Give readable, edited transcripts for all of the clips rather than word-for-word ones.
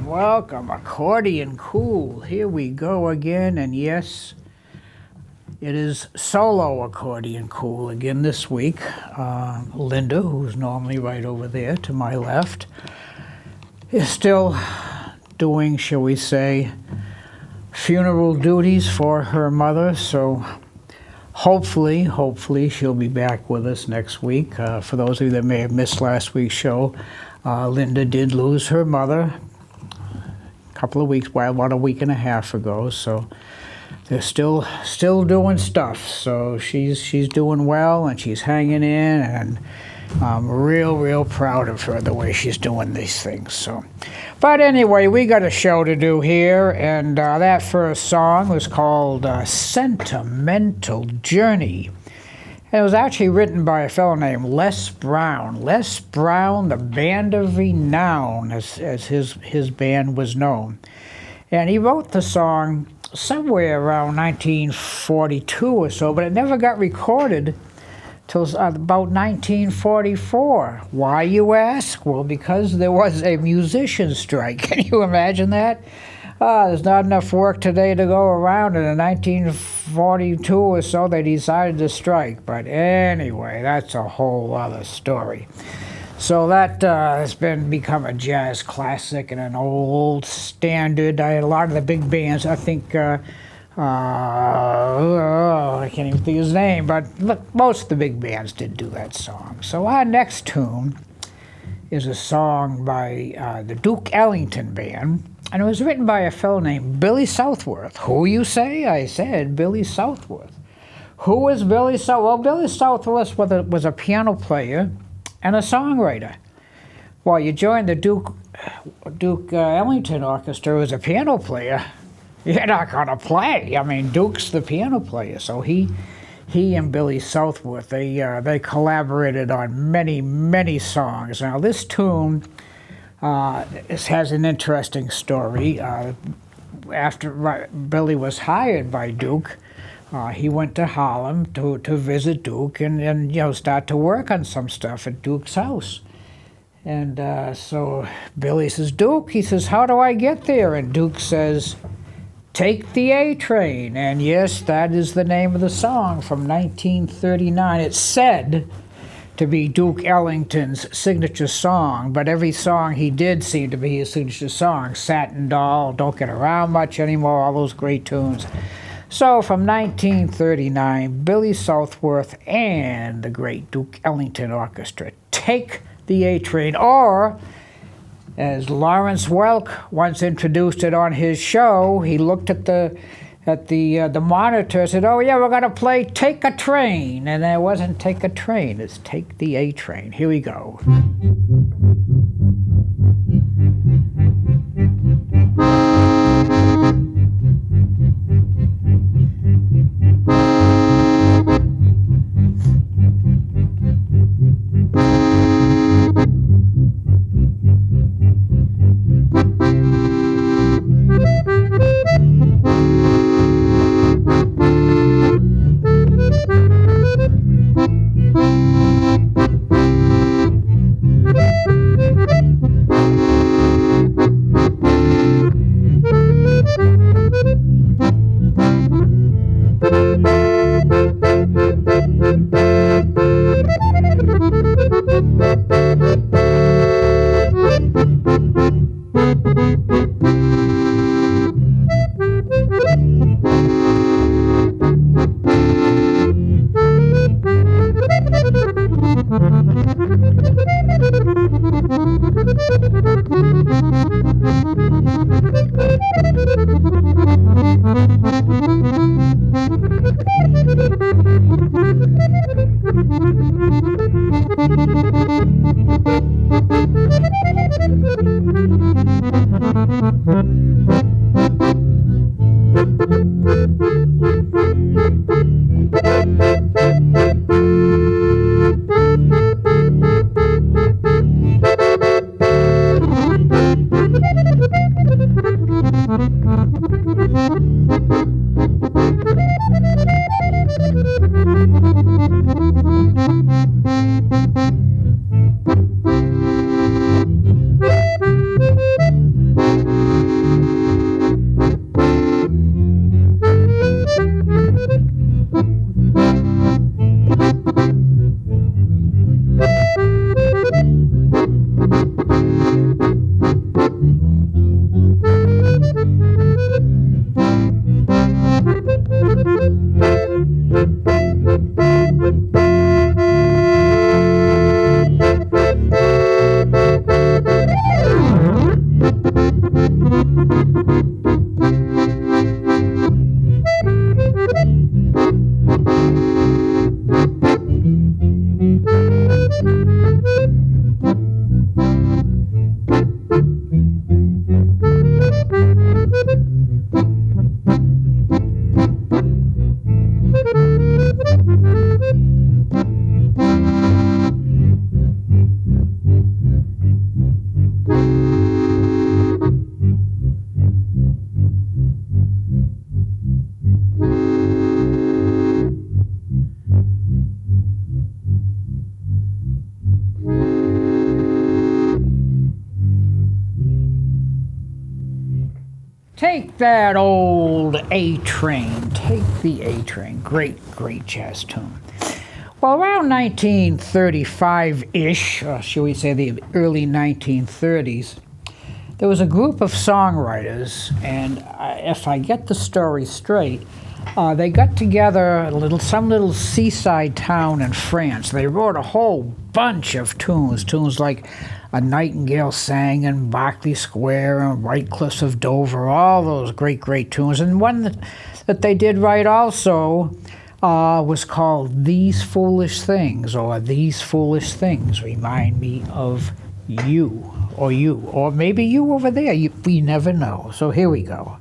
Welcome, Accordion Cool. Here we go again, and yes, it is solo Accordion Cool again this week. Linda, who's normally right over there to my left, is still doing, shall we say, funeral duties for her mother, so hopefully she'll be back with us next week. For those of you that may have missed last week's show, Linda did lose her mother a couple of weeks, well, about a week and a half ago, so they're still doing stuff. So she's doing well, and she's hanging in, and I'm real proud of her, the way she's doing these things. So, but anyway, we got a show to do here, and that first song was called Sentimental Journey. And it was actually written by a fellow named Les Brown. Les Brown, the Band of Renown, as his band was known. And he wrote the song somewhere around 1942 or so, but it never got recorded till about 1944. Why, you ask? Well, because there was a musician strike. Can you imagine that? There's not enough work today to go around, and in 1942 or so they decided to strike. But anyway, that's a whole other story. So that has become a jazz classic and an old standard. A lot of the big bands, I think, I can't even think of his name, but look, most of the big bands did do that song. So our next tune is a song by the Duke Ellington Band. And it was written by a fellow named Billy Southworth. Who, you say? I said Billy Southworth. Who was Billy Southworth? Well, Billy Southworth was a piano player and a songwriter. Well, you joined the Duke Ellington Orchestra as a piano player. You're not going to play. I mean, Duke's the piano player. So he and Billy Southworth, they collaborated on many songs. Now, this tune has an interesting story. After Billy was hired by Duke, he went to Harlem to visit Duke and start to work on some stuff at Duke's house. And so Billy says, Duke, he says, how do I get there? And Duke says, take the A train. And yes, that is the name of the song from 1939. It's said to be Duke Ellington's signature song, but every song he did seemed to be his signature song. Satin Doll, Don't Get Around Much Anymore, all those great tunes. So from 1939, Billy Southworth and the great Duke Ellington Orchestra, Take the A Train, or as Lawrence Welk once introduced it on his show, he looked at the monitor, said, oh yeah, we're going to play Take a Train. And it wasn't Take a Train, it's Take the A Train. Here we go. Take that old A-Train. Take the A-Train. Great, great jazz tune. Well, around 1935-ish, or shall we say the early 1930s, there was a group of songwriters, and if I get the story straight, they got together some little seaside town in France. They wrote a whole bunch of tunes like A Nightingale Sang in Berkeley Square and White Cliffs of Dover, all those great, great tunes. And one that they did write also was called These Foolish Things, or These Foolish Things Remind Me of You, or maybe you over there. We never know. So here we go.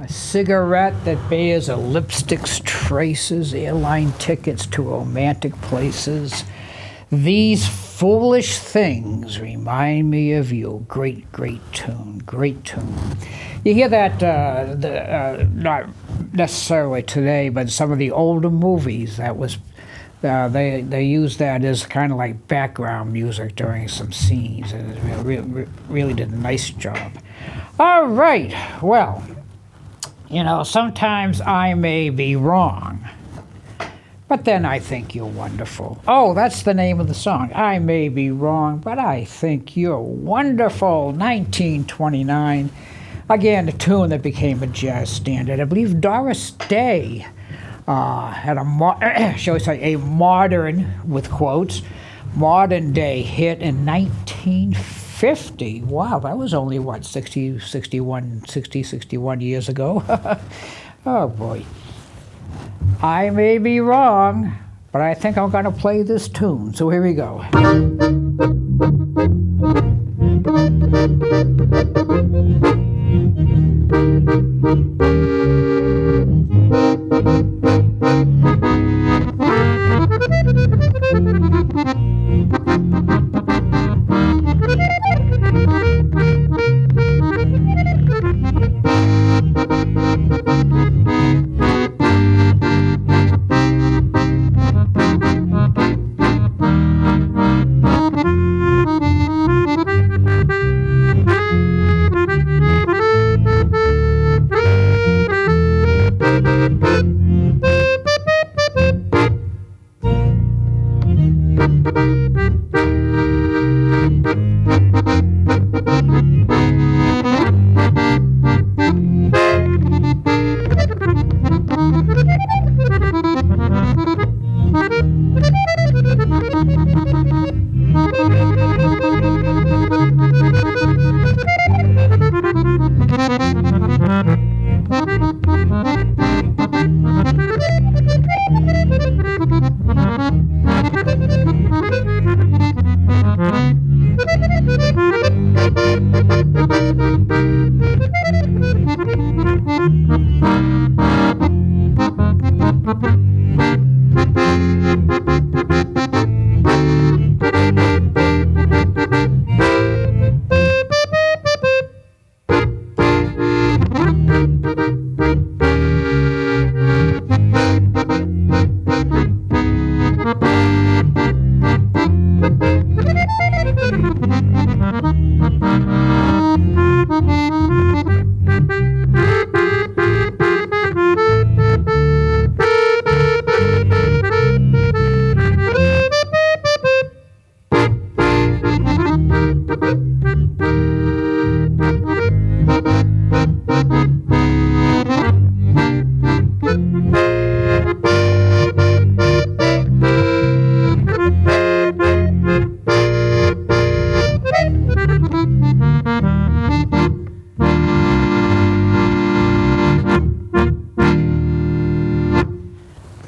A cigarette that bears a lipstick's traces, airline tickets to romantic places. These foolish things remind me of you. Great, great tune, great tune. You hear that, not necessarily today, but some of the older movies, that was, they used that as kind of like background music during some scenes, and it really did a nice job. All right, well, you know, sometimes I may be wrong, but then I think you're wonderful. Oh, that's the name of the song. I may be wrong, but I think you're wonderful. 1929. Again, a tune that became a jazz standard. I believe Doris Day had shall we say, a modern, with quotes, modern day hit in 1950. Wow, that was only, what, 61 years ago? Oh, boy. I may be wrong, but I think I'm going to play this tune. So here we go.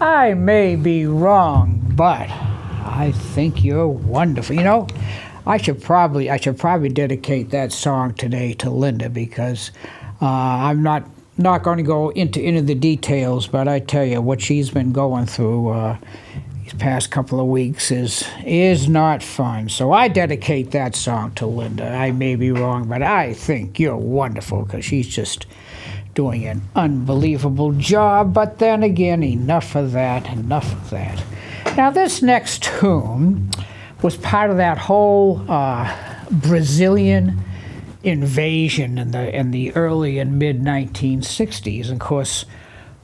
I may be wrong, but I think you're wonderful. You know, I should probably dedicate that song today to Linda, because I'm not going to go into the details, but I tell you what she's been going through these past couple of weeks is not fun. So I dedicate that song to Linda. I may be wrong, but I think you're wonderful, because she's just doing an unbelievable job. But then again, enough of that. Now, this next tune was part of that whole Brazilian invasion in the early and mid 1960s. And of course,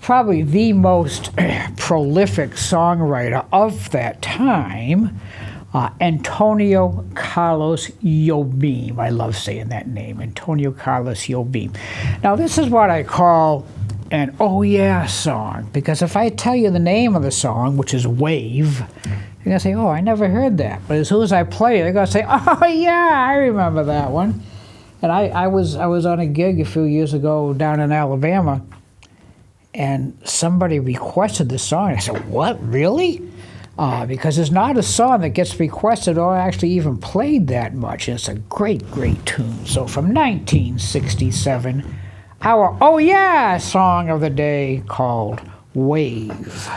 probably the most prolific songwriter of that time, Antonio Carlos Jobim. I love saying that name, Antonio Carlos Jobim. Now, this is what I call an oh yeah song, because if I tell you the name of the song, which is Wave, you're going to say, oh, I never heard that. But as soon as I play it, you're going to say, oh yeah, I remember that one. And I was on a gig a few years ago down in Alabama, and somebody requested this song. I said, what, really? Because it's not a song that gets requested or actually even played that much. It's a great, great tune. So from 1967, our Oh Yeah song of the day called Wave.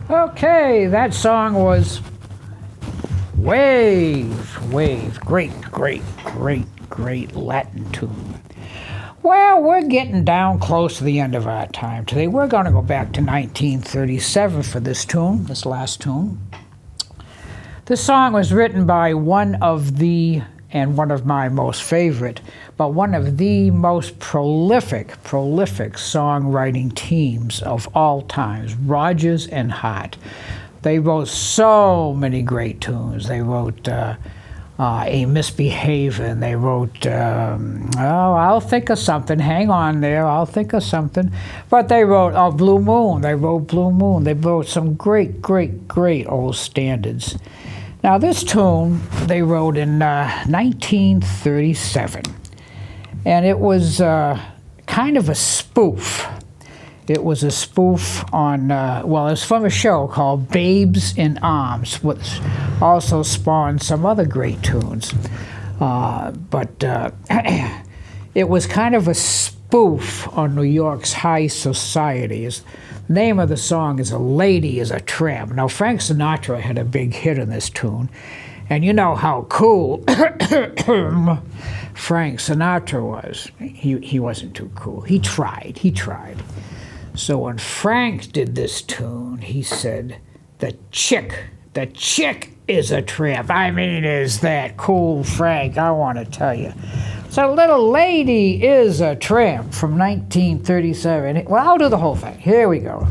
Okay, that song was Wave, Wave. Great, great, great, great Latin tune. Well, we're getting down close to the end of our time today. We're going to go back to 1937 for this tune, this last tune. This song was written by one of my most favorite, but one of the most prolific songwriting teams of all times, Rodgers and Hart. They wrote so many great tunes. They wrote A Misbehavin'. They wrote, I'll think of something. Hang on there, I'll think of something. But they wrote, Blue Moon. They wrote Blue Moon. They wrote some great, great, great old standards. Now, this tune they wrote in 1937. And it was kind of a spoof. It was a spoof on, well, it's from a show called Babes in Arms, which also spawned some other great tunes. But it was kind of a spoof on New York's high society. The name of the song is A Lady is a Tramp. Now, Frank Sinatra had a big hit in this tune. And you know how cool Frank Sinatra was. He wasn't too cool. He tried. So when Frank did this tune, he said, the chick is a tramp. I mean, is that cool, Frank? I want to tell you. So Little Lady is a Tramp from 1937. Well, I'll do the whole thing. Here we go.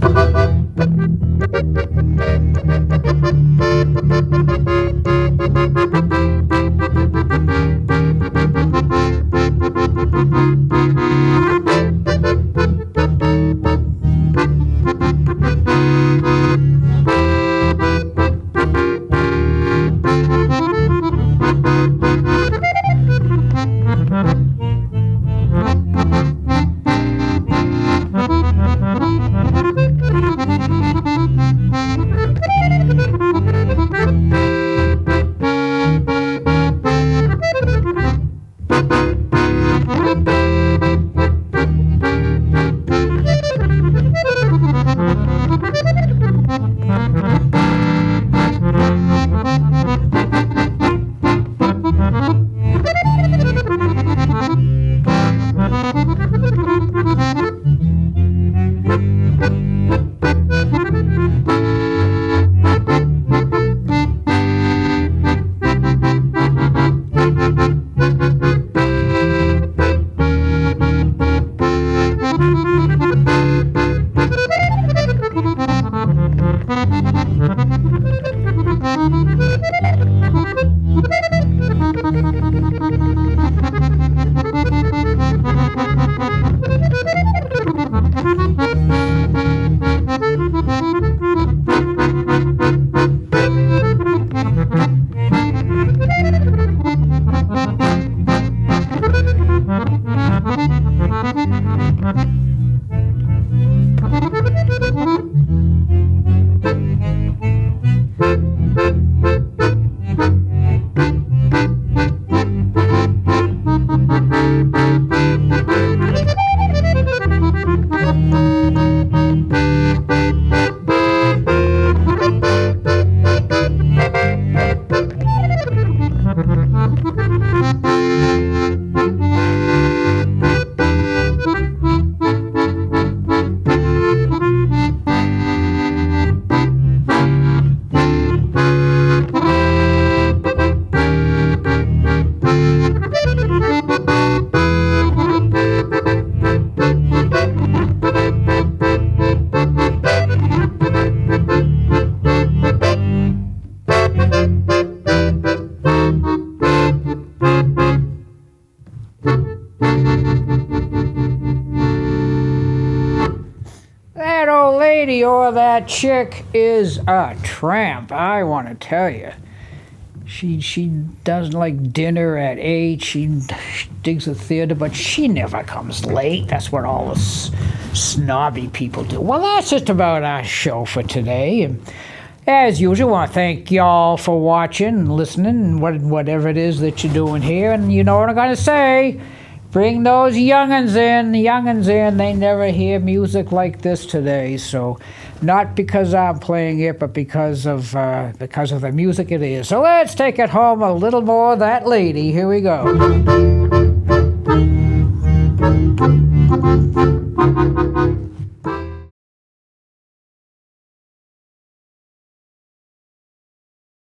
Or that chick is a tramp. I want to tell you. She doesn't like dinner at 8. She digs the theater, but she never comes late. That's what all the snobby people do. Well, that's just about our show for today. And as usual, I want to thank y'all for watching and listening and whatever it is that you're doing here. And you know what I'm going to say. Bring those young'uns in. They never hear music like this today. So, not because I'm playing it, but because of the music it is. So let's take it home a little more. That Lady. Here we go.